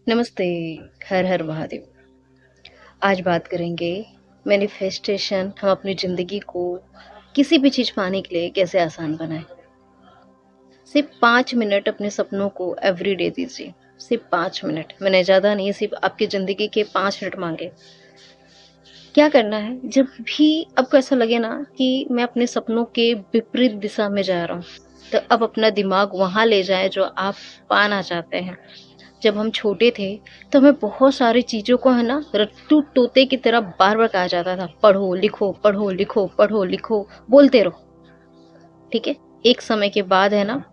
नमस्ते। हर हर महादेव। आज बात करेंगे मैनिफेस्टेशन। हम अपनी ज़िंदगी को किसी भी चीज़ पाने के लिए कैसे आसान बनाएं। सिर्फ 5 मिनट अपने सपनों को एवरीडे दीजिए। सिर्फ 5 मिनट, मैंने ज़्यादा नहीं, सिर्फ आपकी ज़िंदगी के 5 मिनट मांगे। क्या करना है, जब भी आपको ऐसा लगे ना कि मैं अपने सपनों के विपरीत दिशा में जा रहा हूँ, तो अब अपना दिमाग वहाँ ले जाएं जो आप पाना चाहते हैं। जब हम छोटे थे तो हमें बहुत सारी चीज़ों को है ना रट्टू तोते की तरह बार बार कहा जाता था, पढ़ो लिखो पढ़ो लिखो पढ़ो लिखो, बोलते रहो। ठीक है। एक समय के बाद है ना,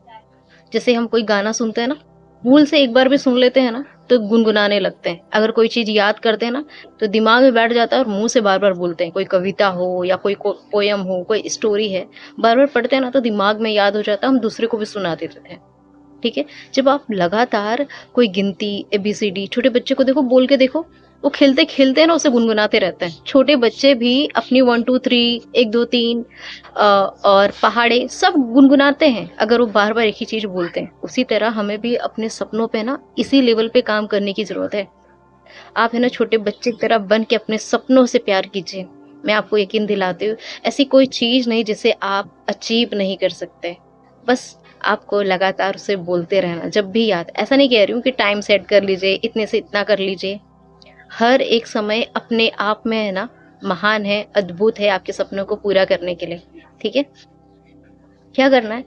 जैसे हम कोई गाना सुनते हैं ना, भूल से एक बार भी सुन लेते हैं ना तो गुनगुनाने लगते हैं। अगर कोई चीज़ याद करते हैं ना तो दिमाग में बैठ जाता है और मुंह से बार बार बोलते हैं। कोई कविता हो या कोई पोयम हो, कोई स्टोरी है, बार बार पढ़ते हैं ना तो दिमाग में याद हो जाता है, हम दूसरे को भी सुना देते थे। ठीक है। जब आप लगातार कोई गिनती एबीसीडी, छोटे बच्चे को देखो, बोल के देखो, वो खेलते खेलते ना उसे गुनगुनाते रहते हैं। छोटे बच्चे भी अपनी 1 2 3 1 2 3 और पहाड़े सब गुनगुनाते हैं, अगर वो बार बार एक ही चीज बोलते हैं। उसी तरह हमें भी अपने सपनों पे ना इसी लेवल पे काम करने की जरूरत है। आप है ना छोटे बच्चे की तरह बन के अपने सपनों से प्यार कीजिए। मैं आपको यकीन दिलाती हूँ, ऐसी कोई चीज नहीं जिसे आप अचीव नहीं कर सकते। बस आपको लगातार उसे बोलते रहना, जब भी याद। ऐसा नहीं कह रही हूँ कि टाइम सेट कर लीजिए, इतने से इतना कर लीजिए। हर एक समय अपने आप में है ना महान है, अद्भुत है आपके सपनों को पूरा करने के लिए। ठीक है। क्या करना है,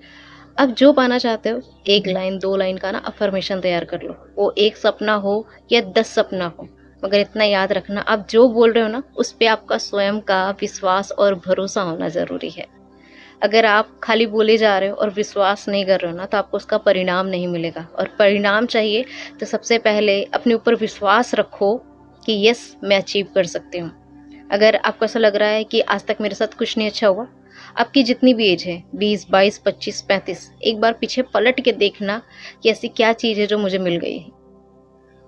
अब जो पाना चाहते हो, 1 लाइन 2 लाइन का ना अफर्मेशन तैयार कर लो। वो एक सपना हो या 10 सपना हो, मगर इतना याद रखना, आप जो बोल रहे हो ना उस पे आपका स्वयं का विश्वास और भरोसा होना जरूरी है। अगर आप खाली बोले जा रहे हो और विश्वास नहीं कर रहे हो ना तो आपको उसका परिणाम नहीं मिलेगा। और परिणाम चाहिए तो सबसे पहले अपने ऊपर विश्वास रखो कि यस, मैं अचीव कर सकती हूँ। अगर आपको ऐसा लग रहा है कि आज तक मेरे साथ कुछ नहीं अच्छा हुआ, आपकी जितनी भी एज है, 20 22 25 35, एक बार पीछे पलट के देखना कि ऐसी क्या चीज़ है जो मुझे मिल गई है,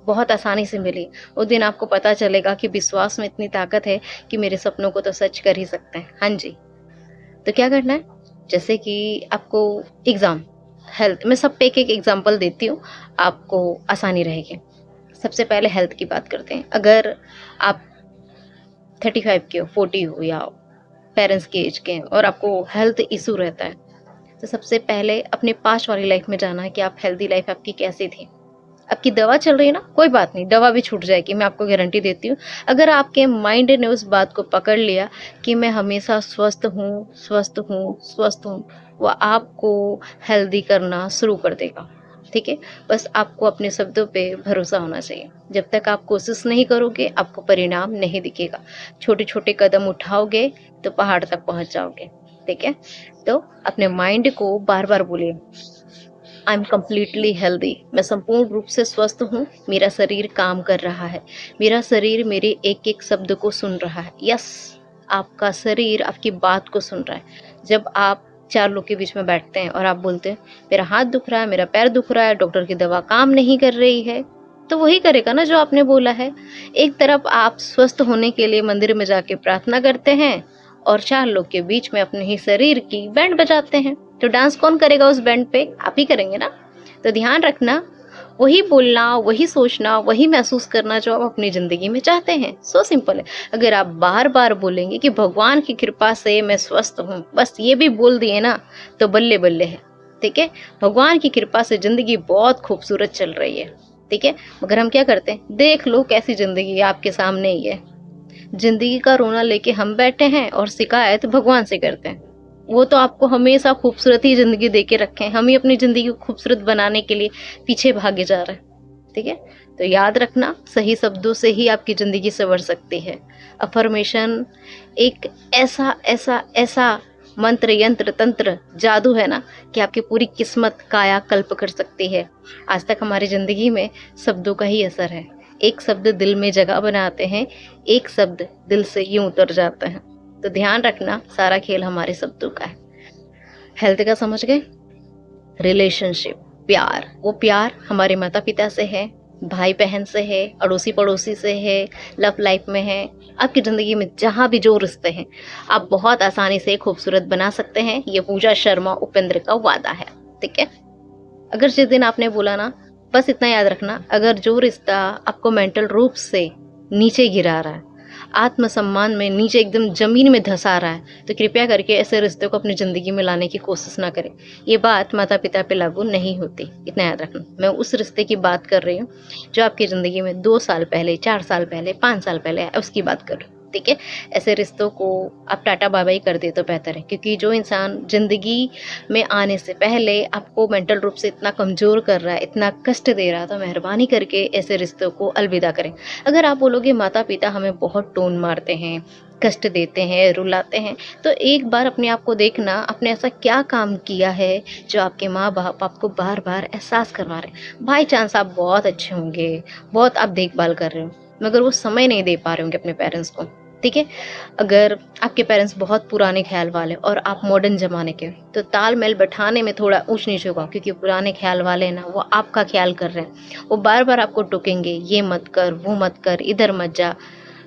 बहुत आसानी से मिली। उस दिन आपको पता चलेगा कि विश्वास में इतनी ताकत है कि मेरे सपनों को तो सच कर ही सकते हैं। हाँ जी। तो क्या करना है, जैसे कि आपको एग्ज़ाम, हेल्थ, मैं सब पे एक एक एग्जांपल देती हूँ, आपको आसानी रहेगी। सबसे पहले हेल्थ की बात करते हैं। अगर आप 35 के हो, 40 हो, या पेरेंट्स की एज के हैं और आपको हेल्थ इशू रहता है, तो सबसे पहले अपने पास्ट वाली लाइफ में जाना है कि आप हेल्दी लाइफ आपकी कैसी थी। आपकी दवा चल रही है ना, कोई बात नहीं, दवा भी छूट जाएगी, मैं आपको गारंटी देती हूँ। अगर आपके माइंड ने उस बात को पकड़ लिया कि मैं हमेशा स्वस्थ हूँ स्वस्थ हूँ स्वस्थ हूँ, वो आपको हेल्दी करना शुरू कर देगा। ठीक है। बस आपको अपने शब्दों पे भरोसा होना चाहिए। जब तक आप कोशिश नहीं करोगे आपको परिणाम नहीं दिखेगा। छोटे छोटे कदम उठाओगे तो पहाड़ तक पहुंच जाओगे। ठीक है। तो अपने माइंड को बार बार बोलिए, आई एम कम्प्लीटली हेल्दी, मैं संपूर्ण रूप से स्वस्थ हूँ, मेरा शरीर काम कर रहा है, मेरा शरीर मेरे एक एक शब्द को सुन रहा है। यस, आपका शरीर आपकी बात को सुन रहा है। जब आप 4 लोग के बीच में बैठते हैं और आप बोलते हैं मेरा हाथ दुख रहा है, मेरा पैर दुख रहा है, डॉक्टर की दवा काम नहीं कर रही है, तो वही करेगा ना जो आपने बोला है। एक तरफ आप स्वस्थ होने के लिए मंदिर में जाके प्रार्थना करते हैं और 4 लोग के बीच में अपने ही शरीर की बैंड बजाते हैं, तो डांस कौन करेगा उस बैंड पे? आप ही करेंगे ना। तो ध्यान रखना, वही बोलना, वही सोचना, वही महसूस करना जो आप अपनी ज़िंदगी में चाहते हैं। सो सिंपल है। अगर आप बार बार बोलेंगे कि भगवान की कृपा से मैं स्वस्थ हूँ, बस ये भी बोल दिए ना तो बल्ले बल्ले है। ठीक है। भगवान की कृपा से ज़िंदगी बहुत खूबसूरत चल रही है। ठीक है। मगर हम क्या करते हैं, देख लो कैसी ज़िंदगी आपके सामने ही है। ज़िंदगी का रोना लेके हम बैठे हैं और शिकायत भगवान से करते हैं। वो तो आपको हमेशा खूबसूरत ही ज़िंदगी दे के रखे हैं, हम ही अपनी ज़िंदगी को खूबसूरत बनाने के लिए पीछे भागे जा रहे हैं। ठीक है। तो याद रखना, सही शब्दों से ही आपकी ज़िंदगी संवर सकती है। अफर्मेशन एक ऐसा ऐसा ऐसा मंत्र, यंत्र, तंत्र, जादू है ना कि आपकी पूरी किस्मत कायाकल्प कर सकती है। आज तक हमारी ज़िंदगी में शब्दों का ही असर है। एक शब्द दिल में जगह बनाते हैं, एक शब्द दिल से यूं उतर जाता है। तो ध्यान रखना, सारा खेल हमारे शब्दों का है। हेल्थ का समझ गए। रिलेशनशिप, प्यार, वो प्यार हमारे माता पिता से है, भाई बहन से है, अड़ोसी पड़ोसी से है, लव लाइफ में है। आपकी ज़िंदगी में जहाँ भी जो रिश्ते हैं आप बहुत आसानी से खूबसूरत बना सकते हैं। ये पूजा शर्मा उपेंद्र का वादा है। ठीक है। अगर जिस दिन आपने बोला ना बस इतना याद रखना, अगर जो रिश्ता आपको मेंटल रूप से नीचे गिरा रहा है, आत्मसम्मान में नीचे एकदम ज़मीन में धँसा रहा है, तो कृपया करके ऐसे रिश्ते को अपनी ज़िंदगी में लाने की कोशिश ना करें। ये बात माता-पिता पे लागू नहीं होती, इतना याद रखना। मैं उस रिश्ते की बात कर रही हूँ, जो आपकी ज़िंदगी में 2 साल पहले, 4 साल पहले, 5 साल पहले आया, उसकी बात कर रही हूँ। ठीक है? ऐसे रिश्तों को आप टाटा बाय-बाय कर दें तो बेहतर है, क्योंकि जो इंसान ज़िंदगी में आने से पहले आपको मेंटल रूप से इतना कमज़ोर कर रहा है, इतना कष्ट दे रहा है, तो मेहरबानी करके ऐसे रिश्तों को अलविदा करें। अगर आप बोलोगे माता-पिता हमें बहुत टोन मारते हैं, कष्ट देते हैं, रुलाते हैं, तो एक बार अपने आप को देखना, आपने ऐसा क्या काम किया है जो आपके माँ-बाप आपको बार-बार एहसास करवा रहे हैं। बाय चांस आप बहुत अच्छे होंगे, बहुत आप देखभाल कर रहे हो, मगर वो समय नहीं दे पा रहे होंगे अपने पेरेंट्स को। ठीक है? अगर आपके पेरेंट्स बहुत पुराने ख़्याल वाले और आप मॉडर्न ज़माने के, तो तालमेल बैठाने में थोड़ा ऊँच-नीच होगा, क्योंकि पुराने ख़्याल वाले ना वो आपका ख़्याल कर रहे हैं। वो बार-बार आपको टोकेंगे, ये मत कर, वो मत कर, इधर मत जा।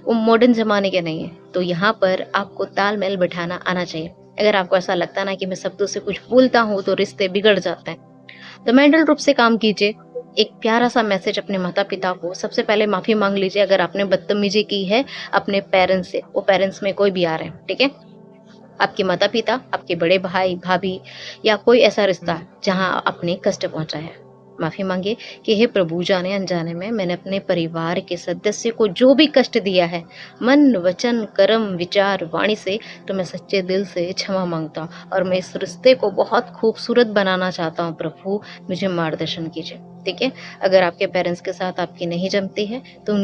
वो मॉडर्न ज़माने के नहीं हैं। तो यहाँ पर आपको तालमेल बिठाना आना चाहिए। अगर आपको ऐसा लगता है ना कि मैं शब्दों से कुछ बोलता हूँ तो रिश्ते बिगड़ जाते हैं, तो मेंटल रूप से काम कीजिए। एक प्यारा-सा मैसेज अपने माता-पिता को, सबसे पहले माफ़ी माँग लीजिए अगर आपने बदतमीज़ी की है अपने पेरेंट्स से, वो पेरेंट्स में कोई भी आ रहे हैं, ठीक है? आपके माता-पिता, आपके बड़े भाई-भाभी या कोई ऐसा रिश्ता जहाँ आपने कष्ट पहुँचाया है। माफ़ी माँगिए कि हे प्रभु, जाने-अनजाने में मैंने अपने परिवार के सदस्य को जो भी कष्ट दिया है, मन, वचन, कर्म, विचार, वाणी से, तो मैं सच्चे दिल से क्षमा माँगता हूँ और मैं इस रिश्ते को बहुत खूबसूरत बनाना चाहता हूँ। प्रभु, मुझे मार्गदर्शन कीजिए। ठीक है? अगर आपके पेरेंट्स के साथ आपकी नहीं जमती है, तो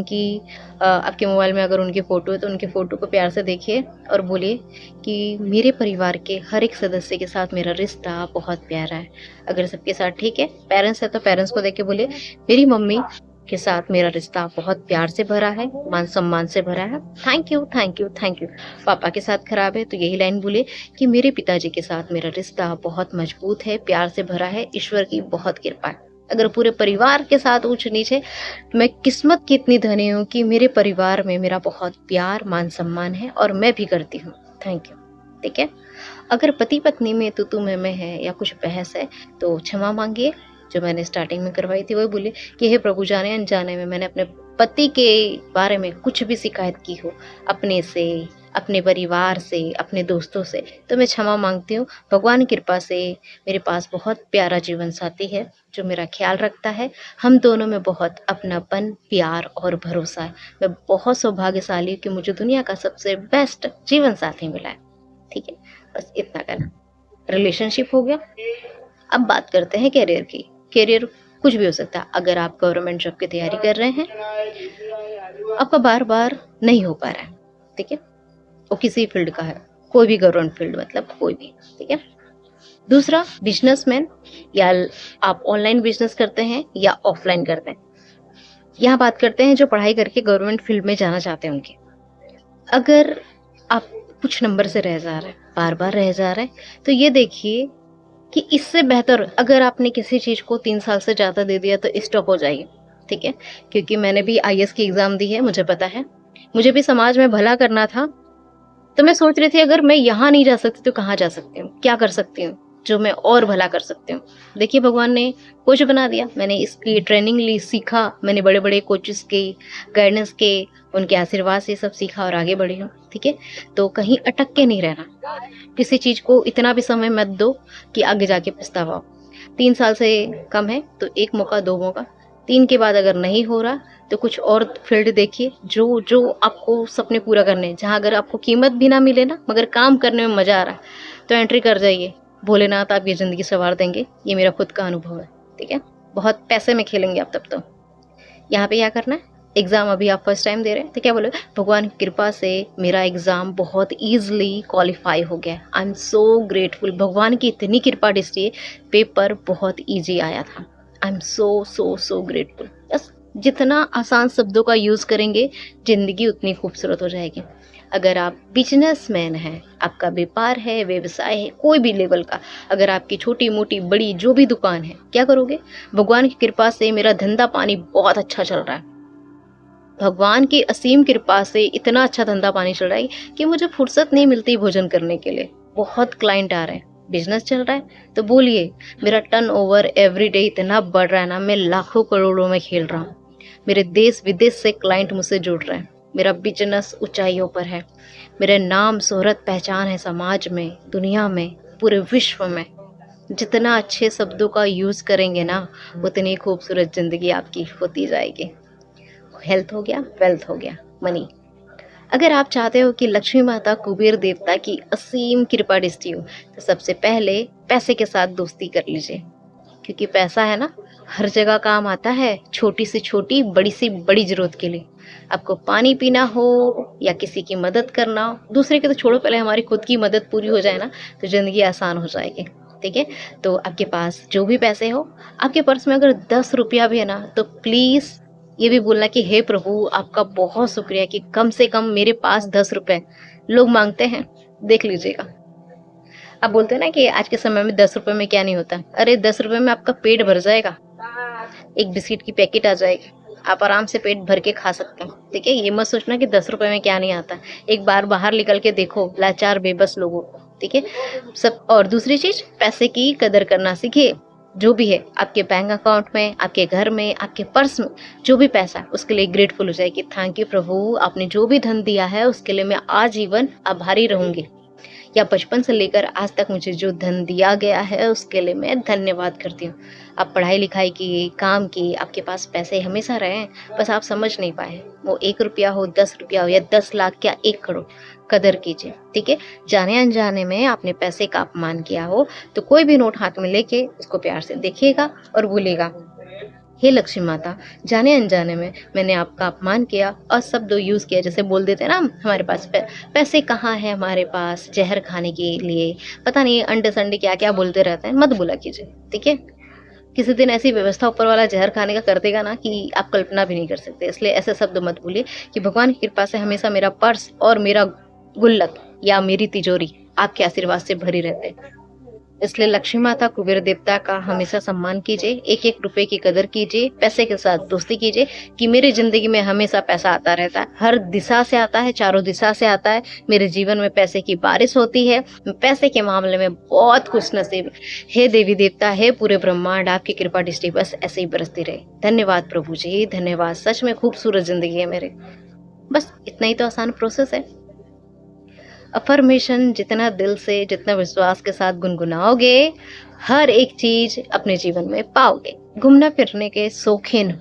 आपके मोबाइल में अगर उनकी फ़ोटो है, तो उनकी फ़ोटो को प्यार से देखिए और बोलिए कि मेरे परिवार के हर एक सदस्य के साथ मेरा रिश्ता बहुत प्यारा है। अगर सबके साथ ठीक है, पेरेंट्स है तो पेरेंट्स को देख के बोलिए, मेरी मम्मी के साथ मेरा रिश्ता बहुत प्यार से भरा है, मान-सम्मान से भरा है। Thank you, thank you, thank you. पापा के साथ खराब है तो यही लाइन बोलिए कि मेरे पिताजी के साथ मेरा रिश्ता बहुत मजबूत है, प्यार से भरा है, ईश्वर की बहुत कृपा है। अगर पूरे परिवार के साथ ऊँच-नीच है, मैं किस्मत की इतनी धनी हूँ कि मेरे परिवार में मेरा बहुत प्यार, मान-सम्मान है और मैं भी करती हूँ। Thank you. ठीक है? अगर पति-पत्नी में तू-तू मैं-मैं है या कुछ बहस है, तो क्षमा माँगिए। जो मैंने स्टार्टिंग में करवाई थी वही बोलिए कि हे प्रभु, जाने-अनजाने में मैंने अपने पति के बारे में कुछ भी शिकायत की हो, अपने से, अपने परिवार से, अपने दोस्तों से, तो मैं क्षमा माँगती हूँ। भगवान की कृपा से मेरे पास बहुत प्यारा जीवन साथी है, जो मेरा ख़्याल रखता है। हम दोनों में बहुत अपनापन, प्यार और भरोसा है। मैं बहुत सौभाग्यशाली हूँ कि मुझे दुनिया का सबसे बेस्ट जीवन साथी मिला है। ठीक है? बस इतना करना। रिलेशनशिप हो गया। अब बात करते हैं करियर की। करियर कुछ भी हो सकता है। अगर आप गवर्नमेंट जॉब की तैयारी कर रहे हैं, आपका बार-बार नहीं हो पा रहा है, ठीक है? वो किसी फील्ड का है, कोई भी गवर्नमेंट फील्ड, मतलब कोई भी, ठीक है? दूसरा, बिज़नेसमैन, या आप ऑनलाइन बिज़नेस करते हैं या ऑफलाइन करते हैं। यहाँ बात करते हैं जो पढ़ाई करके गवर्नमेंट फील्ड में जाना चाहते हैं उनकी। अगर आप कुछ नंबर से रह जा रहे हैं, बार-बार रह जा रहे हैं, तो ये देखिए कि इससे बेहतर अगर आपने किसी चीज़ को 3 साल से ज़्यादा दे दिया तो स्टॉप हो जाइए, ठीक है? क्योंकि मैंने भी आईएएस की एग्ज़ाम दी है, मुझे पता है। मुझे भी समाज में भला करना था, तो मैं सोच रही थी अगर मैं यहाँ नहीं जा सकती तो कहाँ जा सकती हूँ? क्या कर सकती हूँ, जो मैं और भला कर सकती हूँ? देखिए, भगवान ने कोच बना दिया, मैंने इसकी ट्रेनिंग ली, सीखा, मैंने बड़े-बड़े कोचेस की गाइडेंस के, उनके आशीर्वाद से सब सीखा और आगे बढ़ी हूँ, ठीक है? तो कहीं अटक के नहीं रहना। किसी चीज़ को इतना भी समय मत दो कि आगे जाके पछतावा हो। 3 साल से कम है तो 1 मौका, 2 मौका, 3 के बाद अगर नहीं हो रहा तो कुछ और फील्ड देखिए जो आपको सपने पूरा करने हैं, जहाँ अगर आपको कीमत भी ना मिले ना, मगर काम करने में मज़ा आ रहा है, तो एंट्री कर जाइए। भोलेनाथ आपकी ज़िंदगी संवार देंगे, ये मेरा खुद का अनुभव है, ठीक है? बहुत पैसे में खेलेंगे आप तब तो। यहाँ पे क्या करना है, एग्ज़ाम अभी आप फर्स्ट टाइम दे रहे हैं, तो क्या बोलोगे, भगवान की कृपा से मेरा एग्ज़ाम बहुत ईज़िली क्वालीफाई हो गया। आई एम सो ग्रेटफुल, भगवान की इतनी कृपा दृष्टि, पेपर बहुत ईज़ी आया था। I am so grateful. बस जितना आसान शब्दों का यूज़ करेंगे, ज़िंदगी उतनी खूबसूरत हो जाएगी। अगर आप बिजनेसमैन हैं, आपका व्यापार है, व्यवसाय है, कोई भी लेवल का, अगर आपकी छोटी-मोटी, बड़ी जो भी दुकान है, क्या करोगे? भगवान की कृपा से मेरा धंधा पानी बहुत अच्छा चल रहा है। भगवान की असीम कृपा से इतना अच्छा धंधा पानी चल रहा है कि मुझे फुर्सत नहीं मिलती भोजन करने के लिए। बहुत क्लाइंट आ रहे हैं, बिजनेस चल रहा है तो बोलिए, मेरा टर्नओवर एवरी डे इतना बढ़ रहा है ना, मैं लाखों करोड़ों में खेल रहा हूँ। मेरे देश विदेश से क्लाइंट मुझसे जुड़ रहे हैं, मेरा बिजनेस ऊंचाइयों पर है, मेरे नाम शोहरत पहचान है समाज में, दुनिया में, पूरे विश्व में। जितना अच्छे शब्दों का यूज़ करेंगे ना, उतनी खूबसूरत ज़िंदगी आपकी होती जाएगी। हेल्थ हो गया, वेल्थ हो गया, मनी। अगर आप चाहते हो कि लक्ष्मी माता कुबेर देवता की असीम कृपा दृष्टि हो, तो सबसे पहले पैसे के साथ दोस्ती कर लीजिए, क्योंकि पैसा है ना, हर जगह काम आता है, छोटी से छोटी, बड़ी से बड़ी ज़रूरत के लिए। आपको पानी पीना हो या किसी की मदद करना हो, दूसरे के तो छोड़ो, पहले हमारी खुद की मदद पूरी हो जाए ना, तो ज़िंदगी आसान हो जाएगी। ठीक है? तो आपके पास जो भी पैसे हो, आपके पर्स में अगर 10 रुपया भी है ना, तो प्लीज़ ये भी बोलना कि हे प्रभु, आपका बहुत शुक्रिया कि कम से कम मेरे पास 10 रुपए। लोग मांगते हैं, देख लीजिएगा। आप बोलते हैं ना कि आज के समय में 10 रुपए में क्या नहीं होता। अरे 10 रुपए में आपका पेट भर जाएगा, एक बिस्किट की पैकेट आ जाएगी, आप आराम से पेट भर के खा सकते हैं। ठीक है? ये मत सोचना कि 10 रुपए में क्या नहीं आता। एक बार बाहर निकल के देखो लाचार बेबस लोगों को। ठीक है? सब। और दूसरी चीज़, पैसे की कदर करना सीखिए। जो भी है आपके बैंक अकाउंट में, आपके घर में, आपके पर्स में, जो भी पैसा है उसके लिए ग्रेटफुल हो जाए कि थैंक यू प्रभु, आपने जो भी धन दिया है उसके लिए मैं आजीवन आभारी रहूंगी, या बचपन से लेकर आज तक मुझे जो धन दिया गया है उसके लिए मैं धन्यवाद करती हूँ। आप पढ़ाई लिखाई की, काम की, आपके पास पैसे हमेशा रहे हैं, बस आप समझ नहीं पाए। वो 1 रुपया हो, 10 रुपया हो, या 10 लाख, क्या 1 करोड़, कदर कीजिए। ठीक है? जाने अनजाने में आपने पैसे का अपमान किया हो, तो कोई भी नोट हाथ में लेके उसको प्यार से देखिएगा और बोलिएगा, हे लक्ष्मी माता, जाने अनजाने में मैंने आपका अपमान किया और शब्द यूज़ किया। जैसे बोल देते हैं ना, हमारे पास पैसे कहाँ है, हमारे पास जहर खाने के लिए, पता नहीं अंडे संडे क्या क्या बोलते रहते हैं, मत बोला कीजिए। ठीक है? किसी दिन ऐसी व्यवस्था ऊपर वाला जहर खाने का कर देगा ना कि आप कल्पना भी नहीं कर सकते। इसलिए ऐसे शब्द मत बोलिए कि भगवान की कृपा से हमेशा मेरा पर्स और मेरा गुल्लक या मेरी तिजोरी आपके आशीर्वाद से भरी रहते हैं। इसलिए लक्ष्मी माता कुबेर देवता का हमेशा सम्मान कीजिए, एक एक रुपए की कदर कीजिए, पैसे के साथ दोस्ती कीजिए कि मेरी जिंदगी में हमेशा पैसा आता रहता है, हर दिशा से आता है, चारों दिशा से आता है। मेरे जीवन में पैसे की बारिश होती है, पैसे के मामले में बहुत खुश नसीब। हे देवी देवता, हे पूरे ब्रह्मांड, आपकी कृपा दृष्टि बस ऐसे ही बरसती रहे। धन्यवाद प्रभु जी, धन्यवाद। सच में खूबसूरत जिंदगी है मेरे। बस इतना ही तो आसान प्रोसेस है। अफर्मेशन जितना दिल से, जितना विश्वास के साथ गुनगुनाओगे, हर एक चीज अपने जीवन में पाओगे। घूमना फिरने के शौकीन,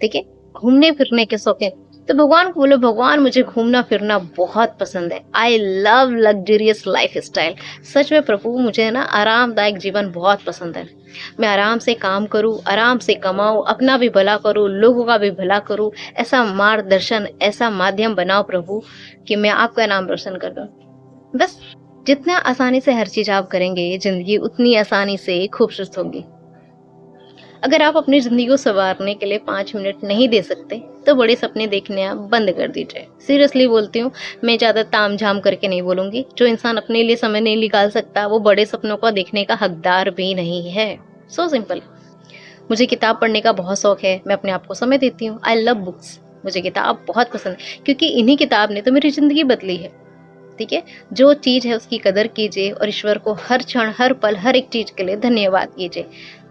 ठीक है? घूमने फिरने के शौकीन, तो भगवान को बोलो, भगवान मुझे घूमना फिरना बहुत पसंद है। I love luxurious life style. सच में प्रभु, मुझे ना आरामदायक जीवन बहुत पसंद है। मैं आराम से काम करूं, आराम से कमाऊं, अपना भी भला करूं, लोगों का भी भला करूं। ऐसा मार्गदर्शन, ऐसा माध्यम बनाओ प्रभु कि मैं आपका नाम रोशन कर दूं। बस जितना आसानी से हर चीज आप करेंगे, जिंदगी उतनी आसानी से खूबसूरत होगी। अगर आप अपनी जिंदगी को संवारने के लिए 5 मिनट नहीं दे सकते, तो बड़े सपने देखने आप बंद कर दीजिए। सीरियसली बोलती हूँ, मैं ज्यादा ताम झाम करके नहीं बोलूंगी। जो इंसान अपने लिए समय नहीं निकाल सकता, वो बड़े सपनों को देखने का हकदार भी नहीं है। So simple. मुझे किताब पढ़ने का बहुत शौक है, मैं अपने आप को समय देती हूँ। I love books. मुझे किताब बहुत पसंद है, क्योंकि इन्हीं किताब ने तो मेरी जिंदगी बदली है। ठीक है? जो चीज है उसकी कदर कीजिए और ईश्वर को हर क्षण, हर पल, हर एक चीज के लिए धन्यवाद कीजिए।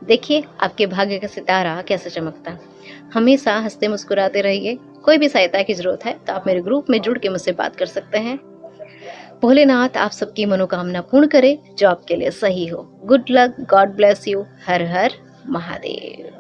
देखिए आपके भाग्य का सितारा कैसे चमकता है। हमेशा हंसते मुस्कुराते रहिए। कोई भी सहायता की जरूरत है तो आप मेरे ग्रुप में जुड़ के मुझसे बात कर सकते हैं। भोलेनाथ आप सबकी मनोकामना पूर्ण करे जो आपके लिए सही हो। Good luck, God bless you. Her her Mahadev.